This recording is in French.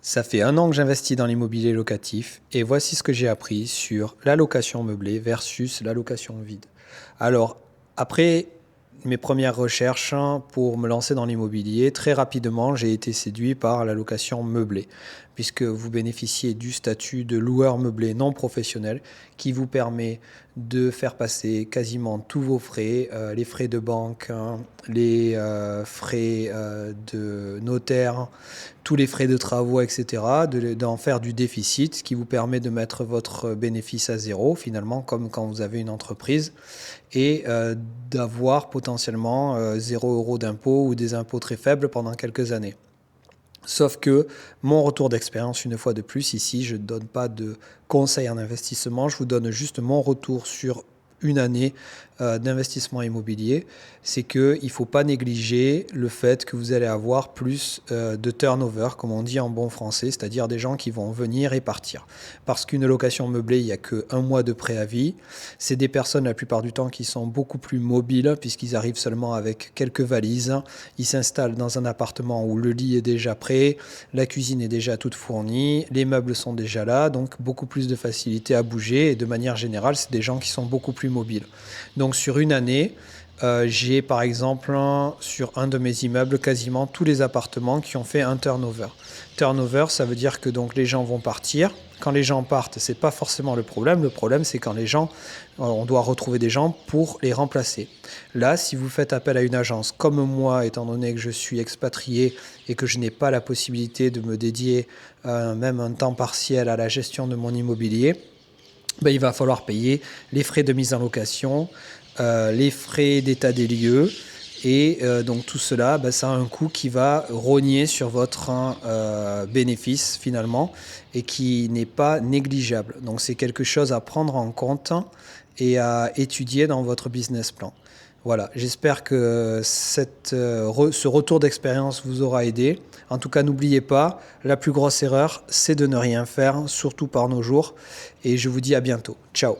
Ça fait 1 an que j'investis dans l'immobilier locatif et voici ce que j'ai appris sur la location meublée versus la location vide. Alors, après mes premières recherches pour me lancer dans l'immobilier, très rapidement, j'ai été séduit par la location meublée, puisque vous bénéficiez du statut de loueur meublé non professionnel qui vous permet de faire passer quasiment tous vos frais, les frais de banque, les frais de notaire, tous les frais de travaux, etc., d'en faire du déficit, ce qui vous permet de mettre votre bénéfice à zéro, finalement, comme quand vous avez une entreprise, et d'avoir potentiellement 0 € d'impôts ou des impôts très faibles pendant quelques années. Sauf que mon retour d'expérience, une fois de plus, ici, je ne donne pas de conseils en investissement, je vous donne juste mon retour sur une année d'investissement immobilier, c'est qu'il ne faut pas négliger le fait que vous allez avoir plus de turnover, comme on dit en bon français, c'est-à-dire des gens qui vont venir et partir. Parce qu'une location meublée, il n'y a que 1 mois de préavis. C'est des personnes la plupart du temps qui sont beaucoup plus mobiles puisqu'ils arrivent seulement avec quelques valises. Ils s'installent dans un appartement où le lit est déjà prêt, la cuisine est déjà toute fournie, les meubles sont déjà là, donc beaucoup plus de facilité à bouger et de manière générale, c'est des gens qui sont beaucoup plus mobiles. Donc sur une année, j'ai par exemple sur un de mes immeubles quasiment tous les appartements qui ont fait un turnover. Turnover, ça veut dire que donc les gens vont partir. Quand les gens partent, c'est pas forcément le problème. Le problème, c'est quand les gens, on doit retrouver des gens pour les remplacer. Là, si vous faites appel à une agence comme moi, étant donné que je suis expatrié et que je n'ai pas la possibilité de me dédier même un temps partiel à la gestion de mon immobilier, il va falloir payer les frais de mise en location, les frais d'état des lieux. Et donc tout cela, ça a un coût qui va rogner sur votre bénéfice finalement et qui n'est pas négligeable. Donc c'est quelque chose à prendre en compte et à étudier dans votre business plan. Voilà, j'espère que ce retour d'expérience vous aura aidé. En tout cas, n'oubliez pas, la plus grosse erreur, c'est de ne rien faire, surtout par nos jours. Et je vous dis à bientôt. Ciao.